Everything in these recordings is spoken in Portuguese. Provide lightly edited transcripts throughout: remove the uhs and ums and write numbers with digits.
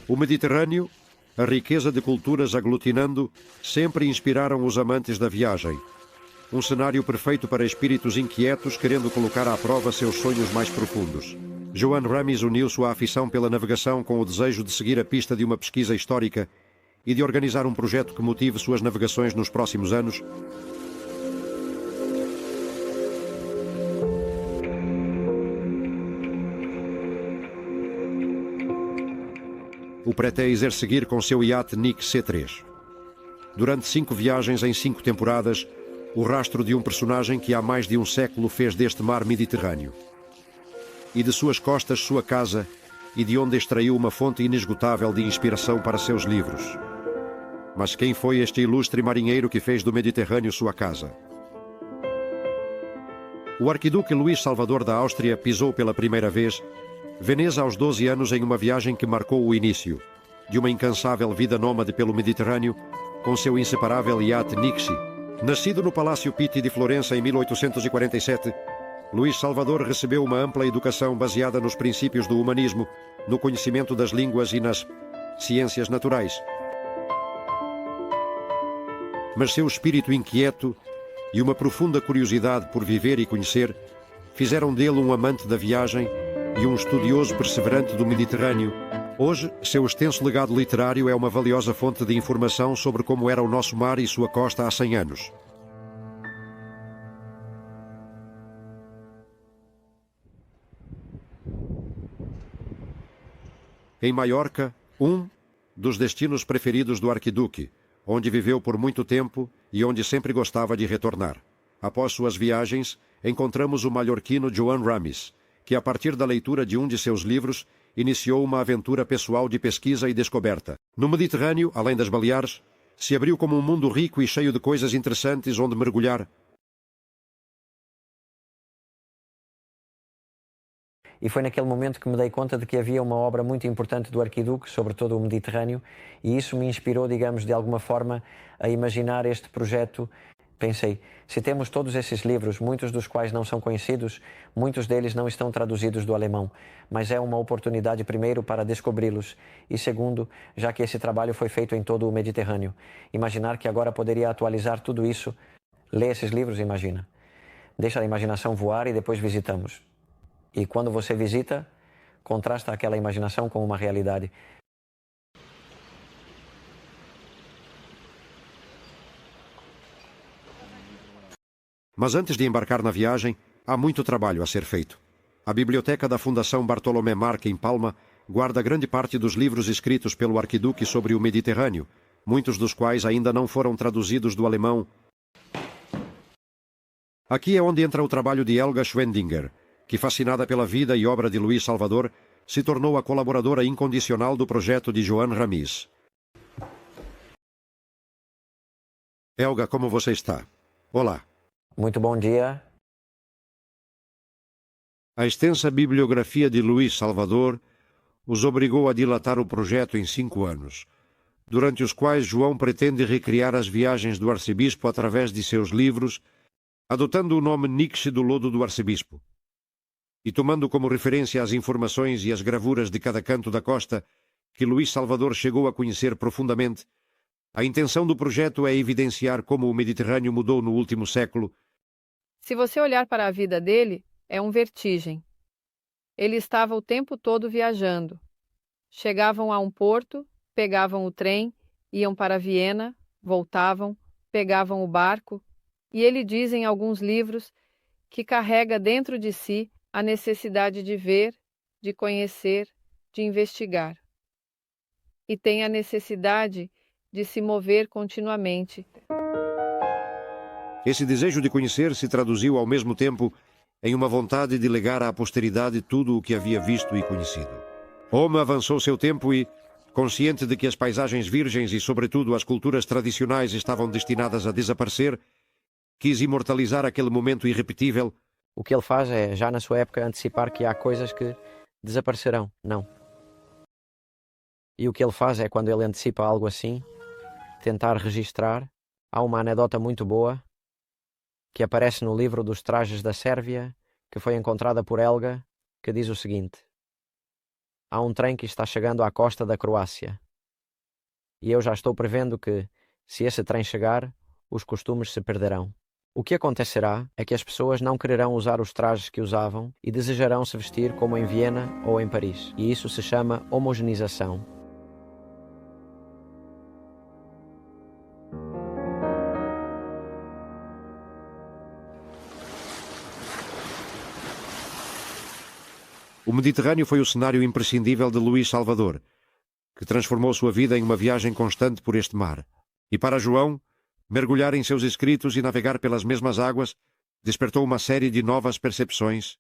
O Mediterrâneo, a riqueza de culturas aglutinando, sempre inspiraram os amantes da viagem. Um cenário perfeito para espíritos inquietos querendo colocar à prova seus sonhos mais profundos. Joan Ramis uniu sua afição pela navegação com o desejo de seguir a pista de uma pesquisa histórica e de organizar um projeto que motive suas navegações nos próximos anos. O pretende ir seguir com seu iate Nick C3. Durante 5 viagens em 5 temporadas, o rastro de um personagem que há mais de um século fez deste mar Mediterrâneo. E de suas costas sua casa, e de onde extraiu uma fonte inesgotável de inspiração para seus livros. Mas quem foi este ilustre marinheiro que fez do Mediterrâneo sua casa? O arquiduque Luís Salvador da Áustria pisou pela primeira vez Veneza aos 12 anos em uma viagem que marcou o início de uma incansável vida nômade pelo Mediterrâneo com seu inseparável iate Nixie. Nascido no Palácio Pitti de Florença em 1847, Luís Salvador recebeu uma ampla educação baseada nos princípios do humanismo, no conhecimento das línguas e nas ciências naturais. Mas seu espírito inquieto e uma profunda curiosidade por viver e conhecer fizeram dele um amante da viagem e um estudioso perseverante do Mediterrâneo. Hoje, seu extenso legado literário é uma valiosa fonte de informação sobre como era o nosso mar e sua costa há 100 anos. Em Maiorca, um dos destinos preferidos do arquiduque, onde viveu por muito tempo e onde sempre gostava de retornar. Após suas viagens, encontramos o mallorquino Joan Ramis, que a partir da leitura de um de seus livros, iniciou uma aventura pessoal de pesquisa e descoberta. No Mediterrâneo, além das Baleares, se abriu como um mundo rico e cheio de coisas interessantes onde mergulhar. E foi naquele momento que me dei conta de que havia uma obra muito importante do arquiduque sobre todo o Mediterrâneo, e isso me inspirou, digamos, de alguma forma, a imaginar este projeto. Pensei, se temos todos esses livros, muitos dos quais não são conhecidos, muitos deles não estão traduzidos do alemão, mas é uma oportunidade, primeiro, para descobri-los, e segundo, já que esse trabalho foi feito em todo o Mediterrâneo. Imaginar que agora poderia atualizar tudo isso. Lê esses livros, imagina. Deixa a imaginação voar e depois visitamos. E quando você visita, contrasta aquela imaginação com uma realidade. Mas antes de embarcar na viagem, há muito trabalho a ser feito. A biblioteca da Fundação Bartolomé March, em Palma, guarda grande parte dos livros escritos pelo arquiduque sobre o Mediterrâneo, muitos dos quais ainda não foram traduzidos do alemão. Aqui é onde entra o trabalho de Helga Schwendinger, que, fascinada pela vida e obra de Luís Salvador, se tornou a colaboradora incondicional do projeto de Joan Ramis. Helga, como você está? Olá. Muito bom dia. A extensa bibliografia de Luís Salvador os obrigou a dilatar o projeto em 5 anos, durante os quais João pretende recriar as viagens do arcebispo através de seus livros, adotando o nome Nixie do lodo do arcebispo, e tomando como referência as informações e as gravuras de cada canto da costa que Luís Salvador chegou a conhecer profundamente. A intenção do projeto é evidenciar como o Mediterrâneo mudou no último século. Se você olhar para a vida dele, é um vertigem. Ele estava o tempo todo viajando. Chegavam a um porto, pegavam o trem, iam para Viena, voltavam, pegavam o barco, e ele diz em alguns livros que carrega dentro de si a necessidade de ver, de conhecer, de investigar. E tem a necessidade de se mover continuamente. Esse desejo de conhecer se traduziu ao mesmo tempo em uma vontade de legar à posteridade tudo o que havia visto e conhecido. Roma avançou seu tempo e, consciente de que as paisagens virgens e, sobretudo, as culturas tradicionais estavam destinadas a desaparecer, quis imortalizar aquele momento irrepetível. O que ele faz é, já na sua época, antecipar que há coisas que desaparecerão. Não. E o que ele faz é, quando ele antecipa algo assim, tentar registrar. Há uma anedota muito boa que aparece no livro dos trajes da Sérvia, que foi encontrada por Helga, que diz o seguinte: há um trem que está chegando à costa da Croácia. E eu já estou prevendo que, se esse trem chegar, os costumes se perderão. O que acontecerá é que as pessoas não quererão usar os trajes que usavam e desejarão se vestir como em Viena ou em Paris. E isso se chama homogeneização. O Mediterrâneo foi o cenário imprescindível de Luís Salvador, que transformou sua vida em uma viagem constante por este mar. E para João, mergulhar em seus escritos e navegar pelas mesmas águas despertou uma série de novas percepções.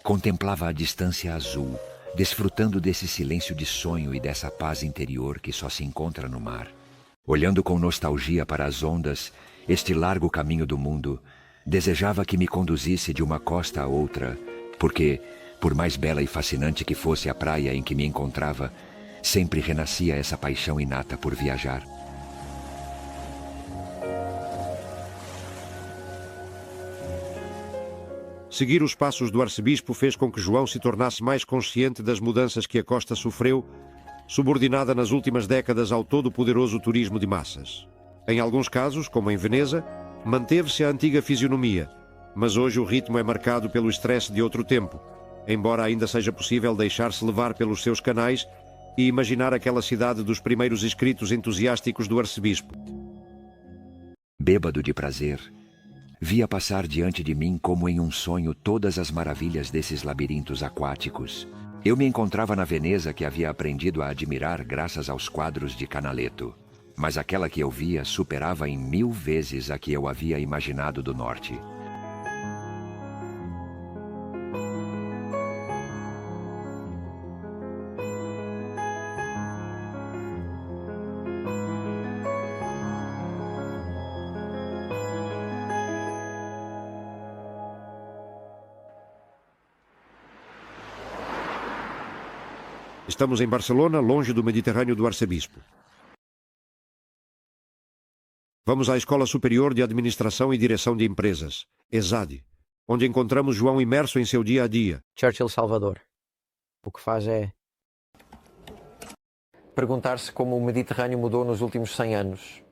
Contemplava a distância azul, desfrutando desse silêncio de sonho e dessa paz interior que só se encontra no mar. Olhando com nostalgia para as ondas, este largo caminho do mundo, desejava que me conduzisse de uma costa a outra, porque, por mais bela e fascinante que fosse a praia em que me encontrava, sempre renascia essa paixão inata por viajar. Seguir os passos do arcebispo fez com que João se tornasse mais consciente das mudanças que a costa sofreu, subordinada nas últimas décadas ao todo-poderoso turismo de massas. Em alguns casos, como em Veneza, manteve-se a antiga fisionomia, mas hoje o ritmo é marcado pelo estresse de outro tempo, embora ainda seja possível deixar-se levar pelos seus canais e imaginar aquela cidade dos primeiros escritos entusiásticos do arcebispo. Bêbado de prazer, via passar diante de mim como em um sonho todas as maravilhas desses labirintos aquáticos. Eu me encontrava na Veneza que havia aprendido a admirar graças aos quadros de Canaletto. Mas aquela que eu via superava em 1000 vezes a que eu havia imaginado do norte. Estamos em Barcelona, longe do Mediterrâneo do arcebispo. Vamos à Escola Superior de Administração e Direção de Empresas, ESAD, onde encontramos João imerso em seu dia a dia. Churchill Salvador. O que faz é perguntar-se como o Mediterrâneo mudou nos últimos 100 anos.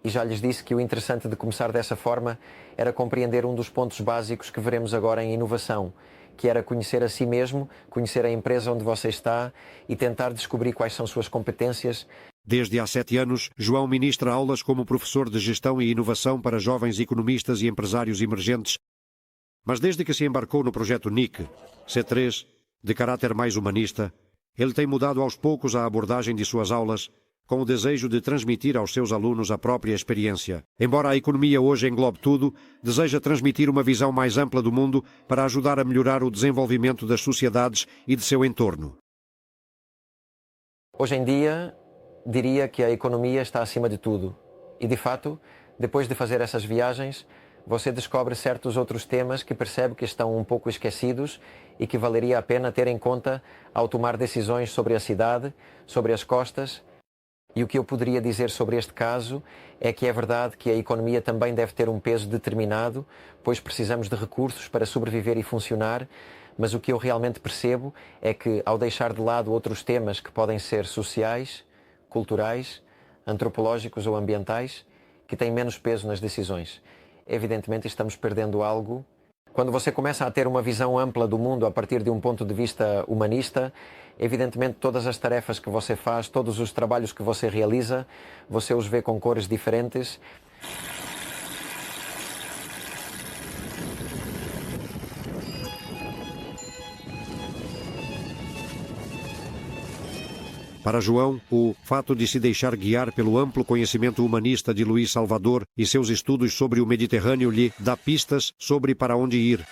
E já lhes disse que o interessante de começar dessa forma era compreender um dos pontos básicos que veremos agora em inovação, que era conhecer a si mesmo, conhecer a empresa onde você está e tentar descobrir quais são suas competências. Desde há 7 anos, João ministra aulas como professor de gestão e inovação para jovens economistas e empresários emergentes. Mas desde que se embarcou no projeto NIC, C3, de caráter mais humanista, ele tem mudado aos poucos a abordagem de suas aulas, com o desejo de transmitir aos seus alunos a própria experiência. Embora a economia hoje englobe tudo, deseja transmitir uma visão mais ampla do mundo para ajudar a melhorar o desenvolvimento das sociedades e de seu entorno. Hoje em dia, diria que a economia está acima de tudo. E, de fato, depois de fazer essas viagens, você descobre certos outros temas que percebe que estão um pouco esquecidos e que valeria a pena ter em conta ao tomar decisões sobre a cidade, sobre as costas. E o que eu poderia dizer sobre este caso é que é verdade que a economia também deve ter um peso determinado, pois precisamos de recursos para sobreviver e funcionar, mas o que eu realmente percebo é que, ao deixar de lado outros temas que podem ser sociais, culturais, antropológicos ou ambientais, que têm menos peso nas decisões, evidentemente estamos perdendo algo. Quando você começa a ter uma visão ampla do mundo a partir de um ponto de vista humanista, evidentemente todas as tarefas que você faz, todos os trabalhos que você realiza, você os vê com cores diferentes. Para João, o fato de se deixar guiar pelo amplo conhecimento humanista de Luís Salvador e seus estudos sobre o Mediterrâneo lhe dá pistas sobre para onde ir.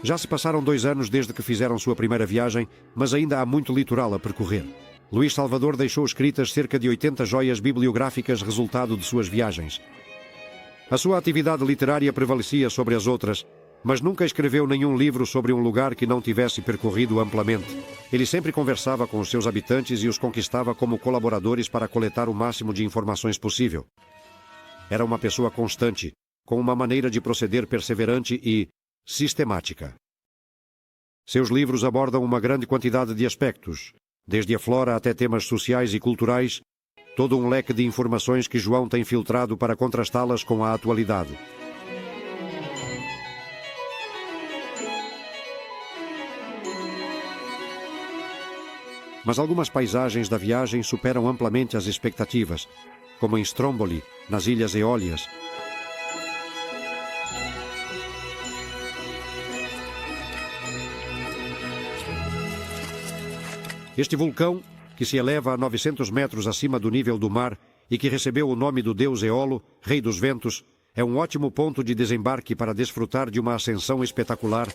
Já se passaram 2 anos desde que fizeram sua primeira viagem, mas ainda há muito litoral a percorrer. Luís Salvador deixou escritas cerca de 80 joias bibliográficas resultado de suas viagens. A sua atividade literária prevalecia sobre as outras, mas nunca escreveu nenhum livro sobre um lugar que não tivesse percorrido amplamente. Ele sempre conversava com os seus habitantes e os conquistava como colaboradores para coletar o máximo de informações possível. Era uma pessoa constante, com uma maneira de proceder perseverante e sistemática. Seus livros abordam uma grande quantidade de aspectos, desde a flora até temas sociais e culturais, todo um leque de informações que João tem filtrado para contrastá-las com a atualidade. Mas algumas paisagens da viagem superam amplamente as expectativas, como em Stromboli, nas Ilhas Eólias. Este vulcão, que se eleva a 900 metros acima do nível do mar e que recebeu o nome do deus Eolo, rei dos ventos, é um ótimo ponto de desembarque para desfrutar de uma ascensão espetacular.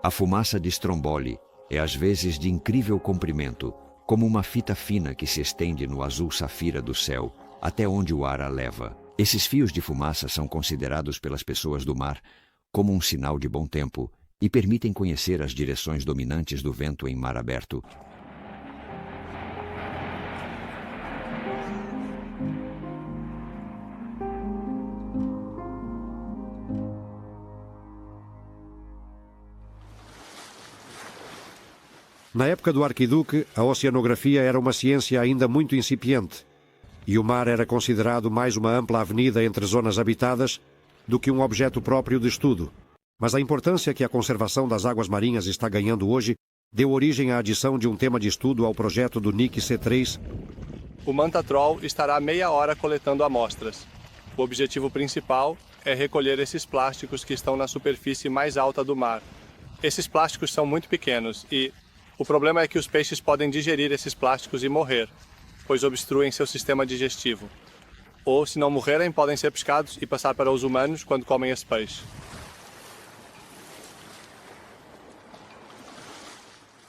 A fumaça de Stromboli é às vezes de incrível comprimento, como uma fita fina que se estende no azul safira do céu, até onde o ar a leva. Esses fios de fumaça são considerados pelas pessoas do mar como um sinal de bom tempo e permitem conhecer as direções dominantes do vento em mar aberto. Na época do arquiduque, a oceanografia era uma ciência ainda muito incipiente, e o mar era considerado mais uma ampla avenida entre zonas habitadas do que um objeto próprio de estudo. Mas a importância que a conservação das águas marinhas está ganhando hoje deu origem à adição de um tema de estudo ao projeto do NIC C3. O Manta Troll estará meia hora coletando amostras. O objetivo principal é recolher esses plásticos que estão na superfície mais alta do mar. Esses plásticos são muito pequenos e o problema é que os peixes podem digerir esses plásticos e morrer, pois obstruem seu sistema digestivo. Ou, se não morrerem, podem ser pescados e passar para os humanos quando comem esse peixe.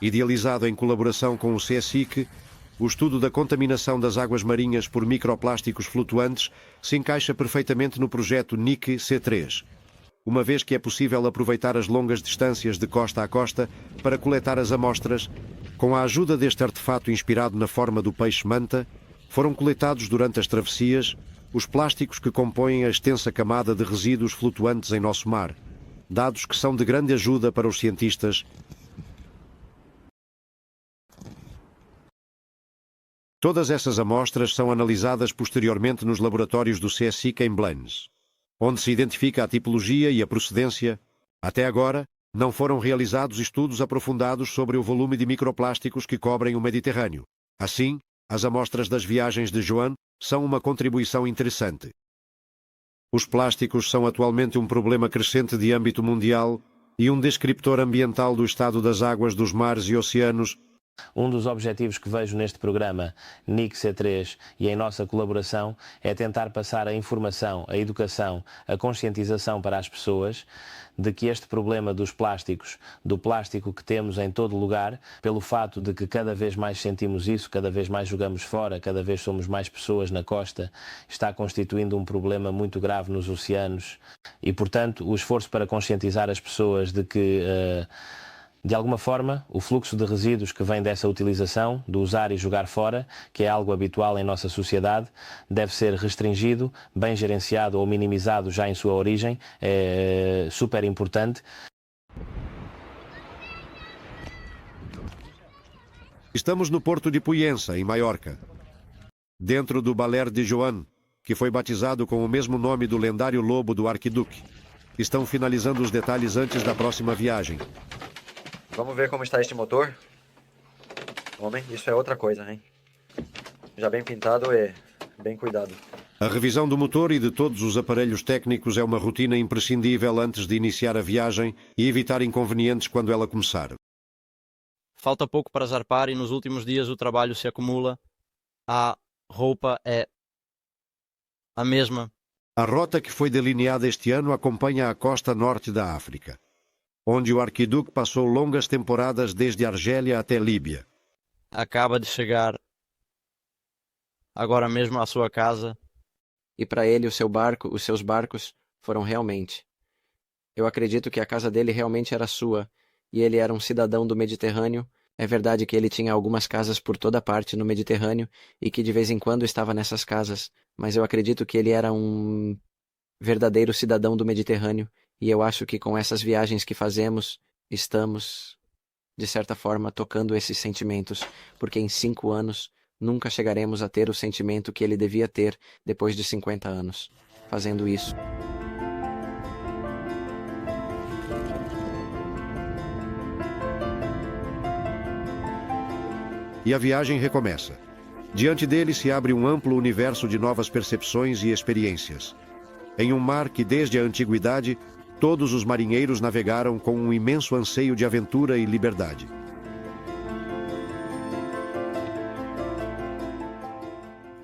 Idealizado em colaboração com o CSIC, o estudo da contaminação das águas marinhas por microplásticos flutuantes se encaixa perfeitamente no projeto NIC C3, uma vez que é possível aproveitar as longas distâncias de costa a costa para coletar as amostras. Com a ajuda deste artefato inspirado na forma do peixe-manta, foram coletados durante as travessias os plásticos que compõem a extensa camada de resíduos flutuantes em nosso mar, dados que são de grande ajuda para os cientistas. Todas essas amostras são analisadas posteriormente nos laboratórios do CSIC em Blanes, onde se identifica a tipologia e a procedência. Até agora, não foram realizados estudos aprofundados sobre o volume de microplásticos que cobrem o Mediterrâneo. Assim, as amostras das viagens de João são uma contribuição interessante. Os plásticos são atualmente um problema crescente de âmbito mundial e um descriptor ambiental do estado das águas dos mares e oceanos. Um dos objetivos que vejo neste programa NIC C3 e em nossa colaboração é tentar passar a informação, a educação, a conscientização para as pessoas de que este problema dos plásticos, do plástico que temos em todo lugar, pelo fato de que cada vez mais sentimos isso, cada vez mais jogamos fora, cada vez somos mais pessoas na costa, está constituindo um problema muito grave nos oceanos e, portanto, o esforço para conscientizar as pessoas de que de alguma forma, o fluxo de resíduos que vem dessa utilização, do usar e jogar fora, que é algo habitual em nossa sociedade, deve ser restringido, bem gerenciado ou minimizado já em sua origem, é super importante. Estamos no porto de Puyensa, em Maiorca, dentro do Baler de Joan, que foi batizado com o mesmo nome do lendário lobo do arquiduque. Estão finalizando os detalhes antes da próxima viagem. Vamos ver como está este motor? Homem, isso é outra coisa, hein? Já bem pintado e bem cuidado. A revisão do motor e de todos os aparelhos técnicos é uma rotina imprescindível antes de iniciar a viagem e evitar inconvenientes quando ela começar. Falta pouco para zarpar e nos últimos dias o trabalho se acumula. A roupa é a mesma. A rota que foi delineada este ano acompanha a costa norte da África, onde o arquiduque passou longas temporadas desde Argélia até Líbia. acaba de chegar agora mesmo à sua casa. E para ele o seu barco, os seus barcos foram realmente. Eu acredito que a casa dele realmente era sua, e ele era um cidadão do Mediterrâneo. É verdade que ele tinha algumas casas por toda parte no Mediterrâneo e que de vez em quando estava nessas casas, mas eu acredito que ele era um verdadeiro cidadão do Mediterrâneo, e eu acho que com essas viagens que fazemos, estamos, de certa forma, tocando esses sentimentos, porque em 5 anos nunca chegaremos a ter o sentimento que ele devia ter depois de 50 anos, fazendo isso. E a viagem recomeça. Diante dele se abre um amplo universo de novas percepções e experiências. Em um mar que, desde a antiguidade, todos os marinheiros navegaram com um imenso anseio de aventura e liberdade.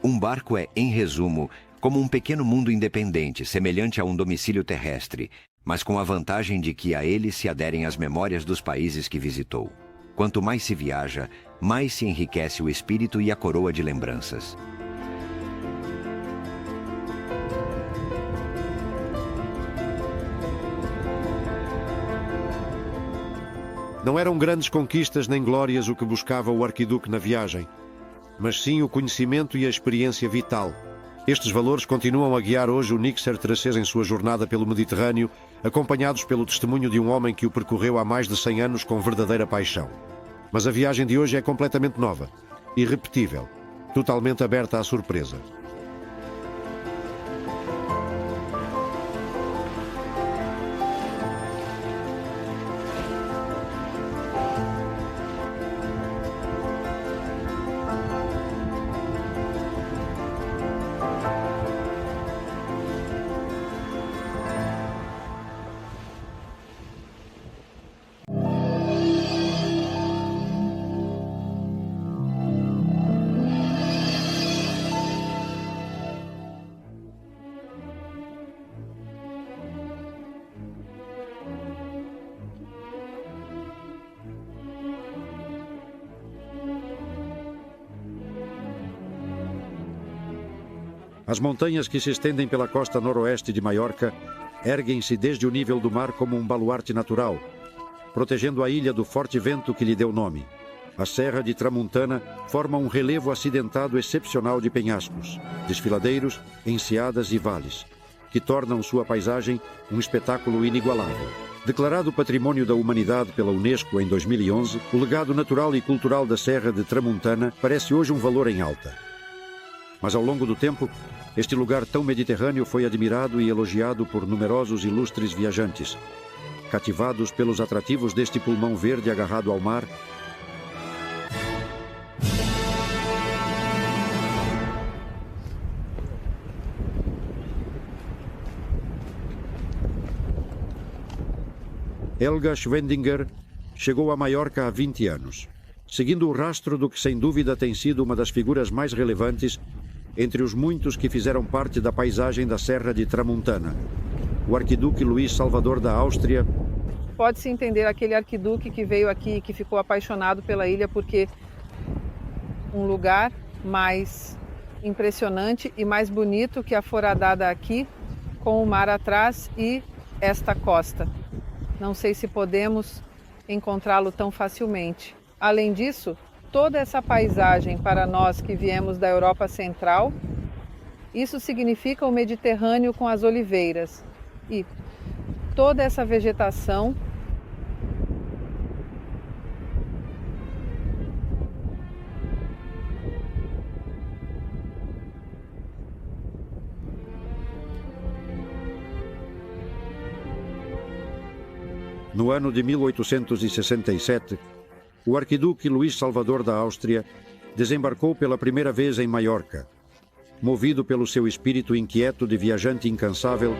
Um barco é, em resumo, como um pequeno mundo independente, semelhante a um domicílio terrestre, mas com a vantagem de que a ele se aderem as memórias dos países que visitou. Quanto mais se viaja, mais se enriquece o espírito e a coroa de lembranças. Não eram grandes conquistas nem glórias o que buscava o arquiduque na viagem, mas sim o conhecimento e a experiência vital. Estes valores continuam a guiar hoje o Nixer III em sua jornada pelo Mediterrâneo, acompanhados pelo testemunho de um homem que o percorreu há mais de 100 anos com verdadeira paixão. Mas a viagem de hoje é completamente nova, irrepetível, totalmente aberta à surpresa. As montanhas que se estendem pela costa noroeste de Maiorca erguem-se desde o nível do mar como um baluarte natural, protegendo a ilha do forte vento que lhe deu nome. A Serra de Tramuntana forma um relevo acidentado excepcional de penhascos, desfiladeiros, enseadas e vales, que tornam sua paisagem um espetáculo inigualável. Declarado Patrimônio da Humanidade pela Unesco em 2011, o legado natural e cultural da Serra de Tramuntana parece hoje um valor em alta. Mas ao longo do tempo, este lugar tão mediterrâneo foi admirado e elogiado por numerosos ilustres viajantes. Cativados pelos atrativos deste pulmão verde agarrado ao mar, Helga Schwendinger chegou a Maiorca há 20 anos, seguindo o rastro do que sem dúvida tem sido uma das figuras mais relevantes entre os muitos que fizeram parte da paisagem da Serra de Tramuntana, o arquiduque Luís Salvador da Áustria. Pode-se entender aquele arquiduque que veio aqui e que ficou apaixonado pela ilha porque um lugar mais impressionante e mais bonito que a Foradada aqui, com o mar atrás e esta costa. Não sei se podemos encontrá-lo tão facilmente. Além disso, toda essa paisagem para nós que viemos da Europa Central, isso significa o Mediterrâneo com as oliveiras. E toda essa vegetação No ano de 1867, o arquiduque Luís Salvador da Áustria desembarcou pela primeira vez em Maiorca, movido pelo seu espírito inquieto de viajante incansável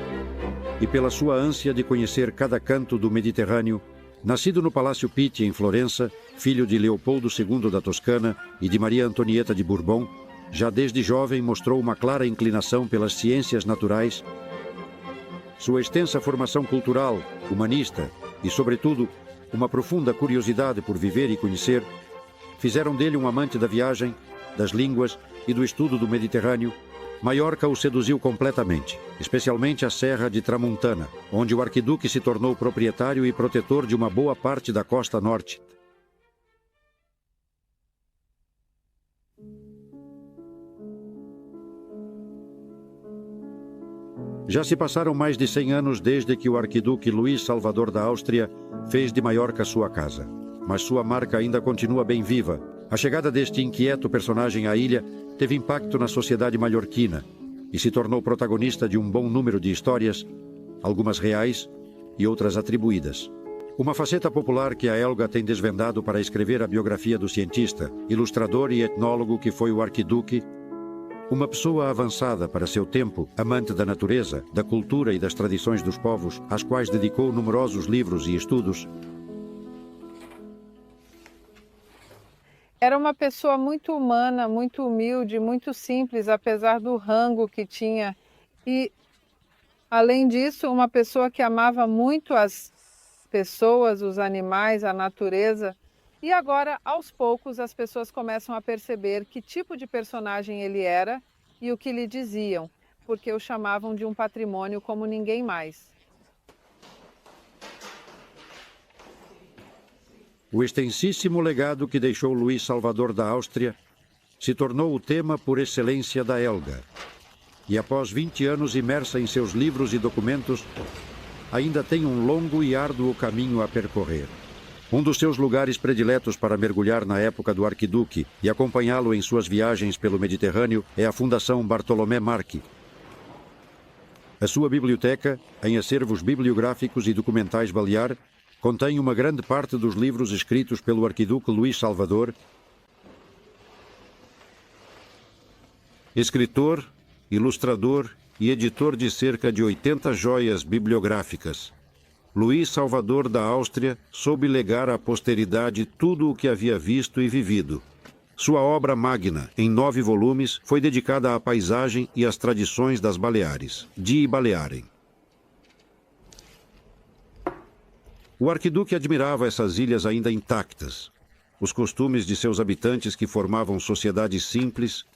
e pela sua ânsia de conhecer cada canto do Mediterrâneo. Nascido no Palácio Pitti, em Florença, filho de Leopoldo II da Toscana e de Maria Antonieta de Bourbon, já desde jovem mostrou uma clara inclinação pelas ciências naturais. Sua extensa formação cultural, humanista e, sobretudo, uma profunda curiosidade por viver e conhecer, fizeram dele um amante da viagem, das línguas e do estudo do Mediterrâneo. Maiorca o seduziu completamente, especialmente a Serra de Tramuntana, onde o arquiduque se tornou proprietário e protetor de uma boa parte da costa norte. Já se passaram mais de 100 anos desde que o arquiduque Luís Salvador da Áustria fez de Maiorca sua casa, mas sua marca ainda continua bem viva. A chegada deste inquieto personagem à ilha teve impacto na sociedade mallorquina e se tornou protagonista de um bom número de histórias, algumas reais e outras atribuídas. Uma faceta popular que a Helga tem desvendado para escrever a biografia do cientista, ilustrador e etnólogo que foi o arquiduque, uma pessoa avançada para seu tempo, amante da natureza, da cultura e das tradições dos povos, às quais dedicou numerosos livros e estudos. Era uma pessoa muito humana, muito humilde, muito simples, apesar do rango que tinha. E, além disso, uma pessoa que amava muito as pessoas, os animais, a natureza. E agora, aos poucos, as pessoas começam a perceber que tipo de personagem ele era e o que lhe diziam, porque o chamavam de um patrimônio como ninguém mais. O extensíssimo legado que deixou Luís Salvador da Áustria se tornou o tema por excelência da Helga. E após 20 anos imersa em seus livros e documentos, ainda tem um longo e árduo caminho a percorrer. Um dos seus lugares prediletos para mergulhar na época do arquiduque e acompanhá-lo em suas viagens pelo Mediterrâneo é a Fundação Bartolomé Marchi. A sua biblioteca, em acervos bibliográficos e documentais balear, contém uma grande parte dos livros escritos pelo arquiduque Luís Salvador, escritor, ilustrador e editor de cerca de 80 joias bibliográficas. Luís Salvador da Áustria soube legar à posteridade tudo o que havia visto e vivido. Sua obra magna, em 9 volumes, foi dedicada à paisagem e às tradições das Baleares, de e Balearem. O arquiduque admirava essas ilhas ainda intactas, os costumes de seus habitantes que formavam sociedades simples,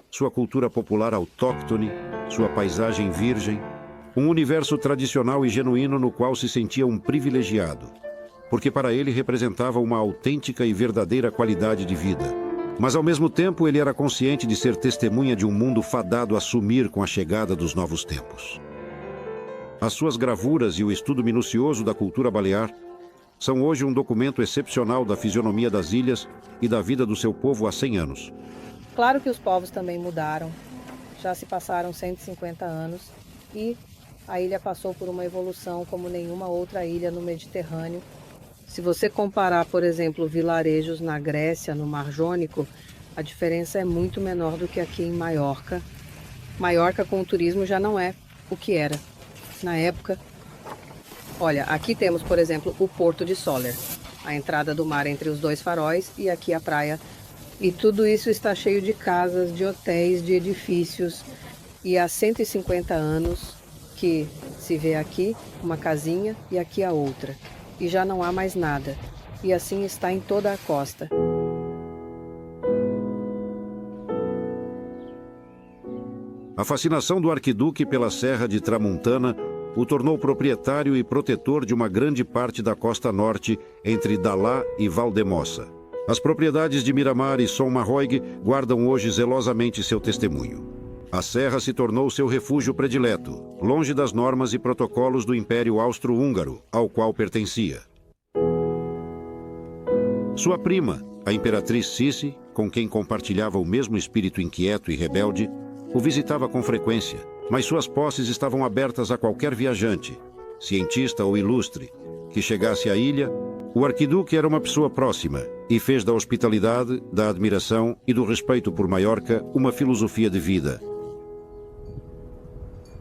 sua cultura popular autóctone, sua paisagem virgem, um universo tradicional e genuíno no qual se sentia um privilegiado, porque para ele representava uma autêntica e verdadeira qualidade de vida. Mas ao mesmo tempo ele era consciente de ser testemunha de um mundo fadado a sumir com a chegada dos novos tempos. As suas gravuras e o estudo minucioso da cultura balear são hoje um documento excepcional da fisionomia das ilhas e da vida do seu povo há 100 anos. Claro que os povos também mudaram. Já se passaram 150 anos e a ilha passou por uma evolução como nenhuma outra ilha no Mediterrâneo. Se você comparar, por exemplo, vilarejos na Grécia, no Mar Jônico, a diferença é muito menor do que aqui em Maiorca. Maiorca com o turismo já não é o que era na época. Olha, aqui temos, por exemplo, o Porto de Sóller, a entrada do mar entre os 2 faróis e aqui a praia. E tudo isso está cheio de casas, de hotéis, de edifícios. E há 150 anos que se vê aqui uma casinha e aqui a outra. E já não há mais nada. E assim está em toda a costa. A fascinação do arquiduque pela Serra de Tramuntana o tornou proprietário e protetor de uma grande parte da costa norte entre Dalá e Valdemossa. As propriedades de Miramar e Sommarroig guardam hoje zelosamente seu testemunho. A serra se tornou seu refúgio predileto, longe das normas e protocolos do Império Austro-Húngaro, ao qual pertencia. Sua prima, a imperatriz Sissi, com quem compartilhava o mesmo espírito inquieto e rebelde, o visitava com frequência, mas suas posses estavam abertas a qualquer viajante, cientista ou ilustre, que chegasse à ilha. O arquiduque era uma pessoa próxima e fez da hospitalidade, da admiração e do respeito por Maiorca uma filosofia de vida.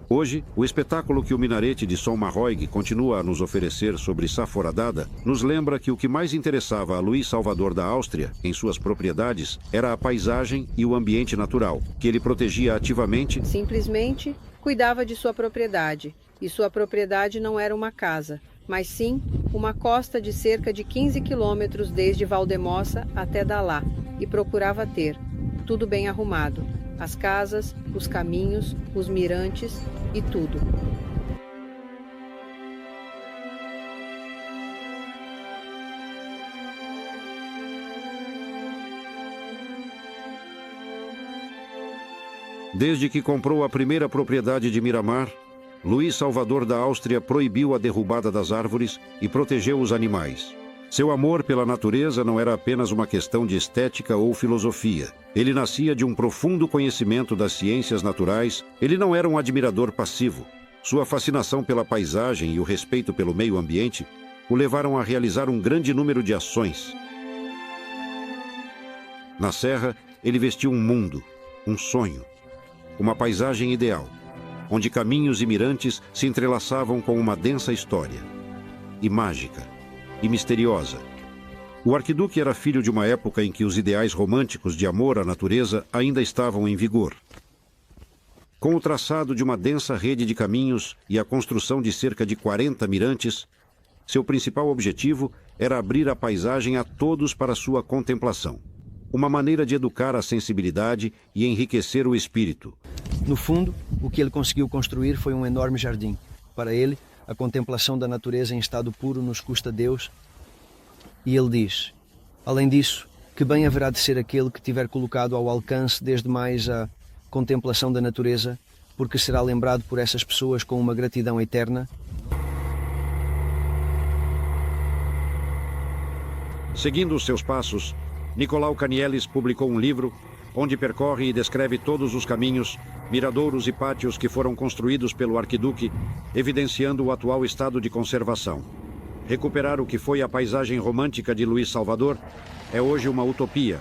Hoje, o espetáculo que o minarete de Sommarroig continua a nos oferecer sobre Saforadada nos lembra que o que mais interessava a Luís Salvador da Áustria, em suas propriedades, era a paisagem e o ambiente natural, que ele protegia ativamente. Simplesmente cuidava de sua propriedade, e sua propriedade não era uma casa, mas sim uma costa de cerca de 15 quilômetros desde Valdemossa até Dalá, e procurava ter tudo bem arrumado: as casas, os caminhos, os mirantes e tudo. Desde que comprou a primeira propriedade de Miramar, Luís Salvador da Áustria proibiu a derrubada das árvores e protegeu os animais. Seu amor pela natureza não era apenas uma questão de estética ou filosofia. Ele nascia de um profundo conhecimento das ciências naturais. Ele não era um admirador passivo. Sua fascinação pela paisagem e o respeito pelo meio ambiente o levaram a realizar um grande número de ações. Na serra, ele vestiu um mundo, um sonho, uma paisagem ideal, onde caminhos e mirantes se entrelaçavam com uma densa história, e mágica, e misteriosa. O arquiduque era filho de uma época em que os ideais românticos de amor à natureza ainda estavam em vigor. Com o traçado de uma densa rede de caminhos e a construção de cerca de 40 mirantes, seu principal objetivo era abrir a paisagem a todos para sua contemplação. Uma maneira de educar a sensibilidade e enriquecer o espírito. No fundo, o que ele conseguiu construir foi um enorme jardim. Para ele, a contemplação da natureza em estado puro nos custa Deus. E ele diz: além disso, que bem haverá de ser aquele que tiver colocado ao alcance desde mais a contemplação da natureza, porque será lembrado por essas pessoas com uma gratidão eterna. Seguindo os seus passos, Nicolau Canielis publicou um livro onde percorre e descreve todos os caminhos, miradouros e pátios que foram construídos pelo arquiduque, evidenciando o atual estado de conservação. Recuperar o que foi a paisagem romântica de Luís Salvador é hoje uma utopia.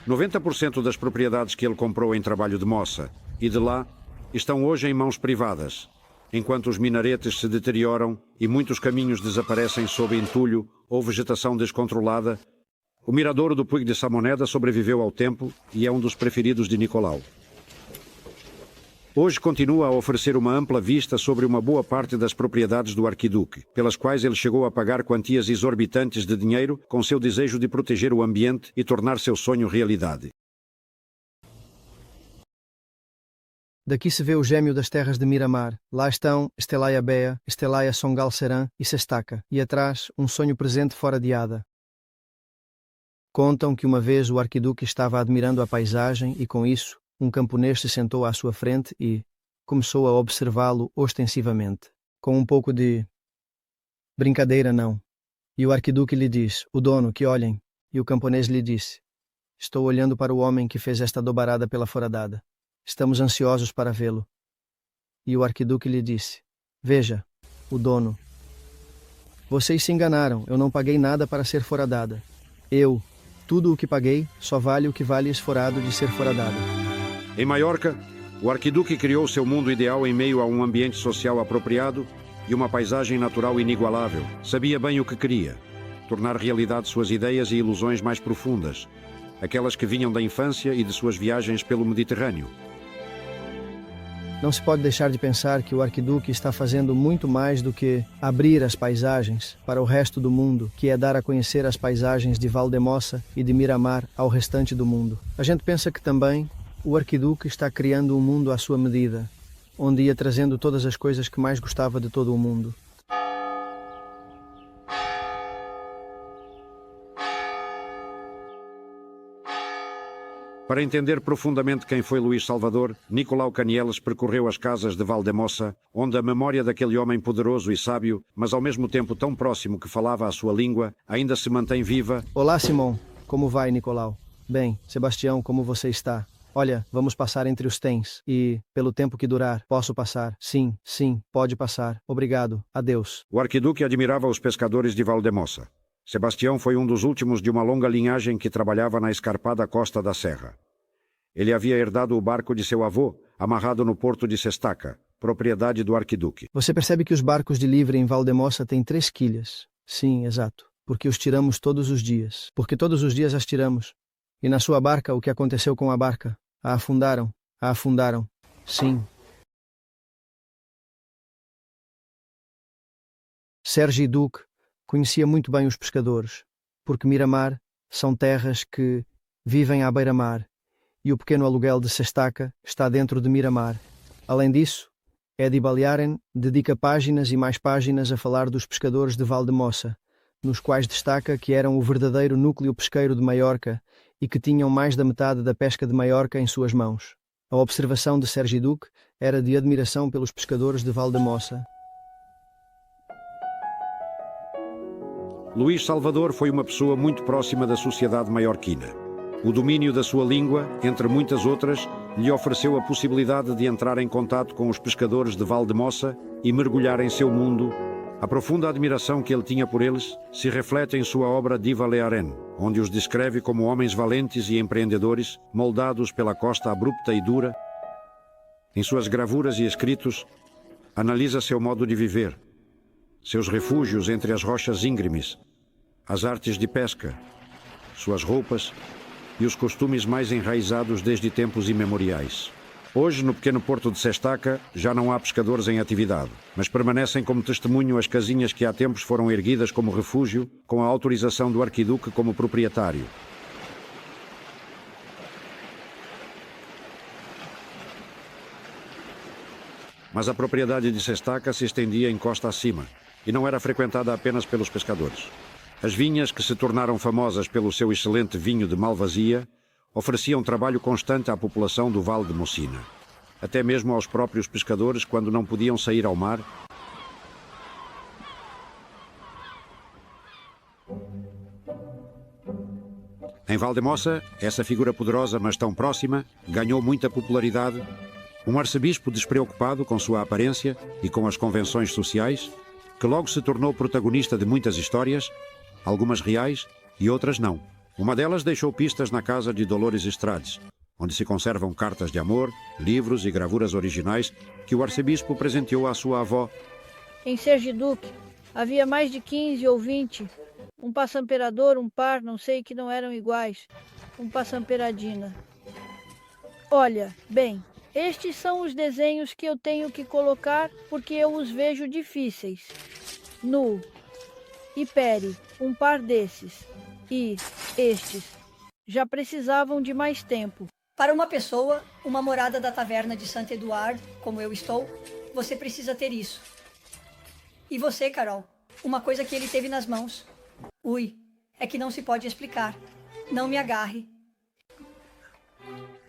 90% das propriedades que ele comprou em Trabalho de Moça e de lá estão hoje em mãos privadas, enquanto os minaretes se deterioram e muitos caminhos desaparecem sob entulho ou vegetação descontrolada. O miradouro do Puig de Samoneda sobreviveu ao tempo e é um dos preferidos de Nicolau. Hoje continua a oferecer uma ampla vista sobre uma boa parte das propriedades do arquiduque, pelas quais ele chegou a pagar quantias exorbitantes de dinheiro com seu desejo de proteger o ambiente e tornar seu sonho realidade. Daqui se vê o gêmeo das terras de Miramar. Lá estão Estelaia Bea, Estelaia Songal Seran e Sestaca. E atrás, um sonho presente fora de Ada. Contam que uma vez o arquiduque estava admirando a paisagem e, com isso, um camponês se sentou à sua frente e começou a observá-lo ostensivamente, com um pouco de brincadeira, não. E o arquiduque lhe disse: o dono, que olhem. E o camponês lhe disse: estou olhando para o homem que fez esta dobarada pela foradada. Estamos ansiosos para vê-lo. E o arquiduque lhe disse: veja, o dono. Vocês se enganaram, eu não paguei nada para ser foradada. Tudo o que paguei só vale o que vale esforado de ser foradado. Em Maiorca, o arquiduque criou seu mundo ideal em meio a um ambiente social apropriado e uma paisagem natural inigualável. Sabia bem o que queria: tornar realidade suas ideias e ilusões mais profundas, aquelas que vinham da infância e de suas viagens pelo Mediterrâneo. Não se pode deixar de pensar que o arquiduque está fazendo muito mais do que abrir as paisagens para o resto do mundo, que é dar a conhecer as paisagens de Valdemossa e de Miramar ao restante do mundo. A gente pensa que também o arquiduque está criando um mundo à sua medida, onde ia trazendo todas as coisas que mais gostava de todo o mundo. Para entender profundamente quem foi Luís Salvador, Nicolau Canielis percorreu as casas de Valdemossa, onde a memória daquele homem poderoso e sábio, mas ao mesmo tempo tão próximo que falava a sua língua, ainda se mantém viva. Olá, Simão. Como vai, Nicolau? Bem, Sebastião, como você está? Olha, vamos passar entre os tens. E, pelo tempo que durar, posso passar? Sim, pode passar. Obrigado. Adeus. O arquiduque admirava os pescadores de Valdemossa. Sebastião foi um dos últimos de uma longa linhagem que trabalhava na escarpada costa da serra. Ele havia herdado o barco de seu avô, amarrado no porto de Sestaca, propriedade do arquiduque. Você percebe que os barcos de livre em Valdemossa têm 3 quilhas. Sim, exato. Porque os tiramos todos os dias. Porque todos os dias as tiramos. E na sua barca, o que aconteceu com a barca? A afundaram. A afundaram. Sim. Sergi Duque conhecia muito bem os pescadores, porque Miramar são terras que vivem à beira-mar e o pequeno aluguel de Sestaca está dentro de Miramar. Além disso, Edi Balearen dedica páginas e mais páginas a falar dos pescadores de Valdemossa, nos quais destaca que eram o verdadeiro núcleo pesqueiro de Maiorca e que tinham mais da metade da pesca de Maiorca em suas mãos. A observação de Sergi Duque era de admiração pelos pescadores de Valdemossa. Luís Salvador foi uma pessoa muito próxima da sociedade maiorquina. O domínio da sua língua, entre muitas outras, lhe ofereceu a possibilidade de entrar em contato com os pescadores de Valdemossa e mergulhar em seu mundo. A profunda admiração que ele tinha por eles se reflete em sua obra Di Balearen, onde os descreve como homens valentes e empreendedores, moldados pela costa abrupta e dura. Em suas gravuras e escritos, analisa seu modo de viver, seus refúgios entre as rochas íngremes, as artes de pesca, suas roupas e os costumes mais enraizados desde tempos imemoriais. Hoje, no pequeno porto de Sestaca, já não há pescadores em atividade, mas permanecem como testemunho as casinhas que há tempos foram erguidas como refúgio, com a autorização do arquiduque como proprietário. Mas a propriedade de Sestaca se estendia em costa acima e não era frequentada apenas pelos pescadores. As vinhas, que se tornaram famosas pelo seu excelente vinho de Malvasia, ofereciam trabalho constante à população do Vale de Mocina, até mesmo aos próprios pescadores quando não podiam sair ao mar. Em Valdemossa, essa figura poderosa, mas tão próxima, ganhou muita popularidade. Um arcebispo despreocupado com sua aparência e com as convenções sociais, que logo se tornou protagonista de muitas histórias, algumas reais e outras não. Uma delas deixou pistas na casa de Dolores Estrades, onde se conservam cartas de amor, livros e gravuras originais que o arcebispo presenteou à sua avó. Em Sergi Duque havia mais de 15 ou 20. Um passamperador, um par, não sei, que não eram iguais. Um passamperadina. Olha, bem, estes são os desenhos que eu tenho que colocar porque eu os vejo difíceis. Nu. E pere, um par desses. E estes já precisavam de mais tempo. Para uma pessoa, uma morada da taverna de Saint-Edouard, como eu estou, você precisa ter isso. E você, Carol, uma coisa que ele teve nas mãos. Ui, é que não se pode explicar. Não me agarre.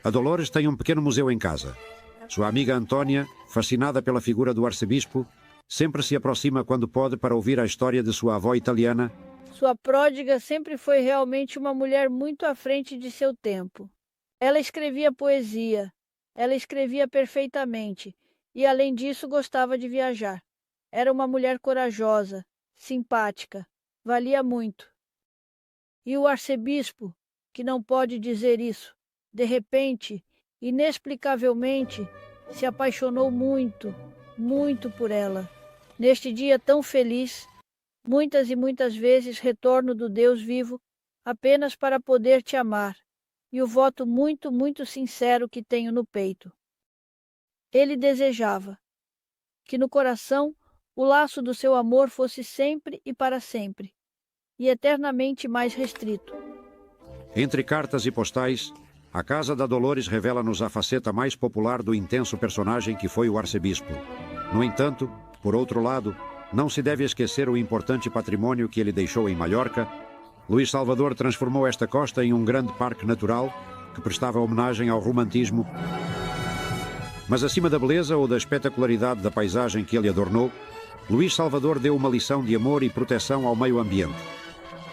A Dolores tem um pequeno museu em casa. Sua amiga Antônia, fascinada pela figura do arcebispo, sempre se aproxima quando pode para ouvir a história de sua avó italiana. Sua pródiga sempre foi realmente uma mulher muito à frente de seu tempo. Ela escrevia poesia, ela escrevia perfeitamente e, além disso, gostava de viajar. Era uma mulher corajosa, simpática, valia muito. E o arcebispo, que não pode dizer isso, de repente, inexplicavelmente, se apaixonou muito, muito por ela. Neste dia tão feliz, muitas e muitas vezes retorno do Deus vivo apenas para poder te amar, e o voto muito, muito sincero que tenho no peito. Ele desejava que no coração o laço do seu amor fosse sempre e para sempre, e eternamente mais restrito. Entre cartas e postais, a casa da Dolores revela-nos a faceta mais popular do intenso personagem que foi o arcebispo. No entanto, por outro lado, não se deve esquecer o importante patrimônio que ele deixou em Maiorca. Luís Salvador transformou esta costa em um grande parque natural que prestava homenagem ao romantismo. Mas acima da beleza ou da espetacularidade da paisagem que ele adornou, Luís Salvador deu uma lição de amor e proteção ao meio ambiente,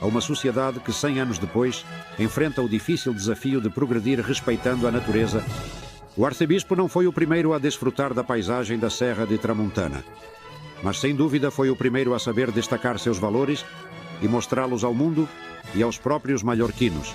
a uma sociedade que 100 anos depois enfrenta o difícil desafio de progredir respeitando a natureza. O arcebispo não foi o primeiro a desfrutar da paisagem da Serra de Tramontana, mas sem dúvida foi o primeiro a saber destacar seus valores e mostrá-los ao mundo e aos próprios maiorquinos.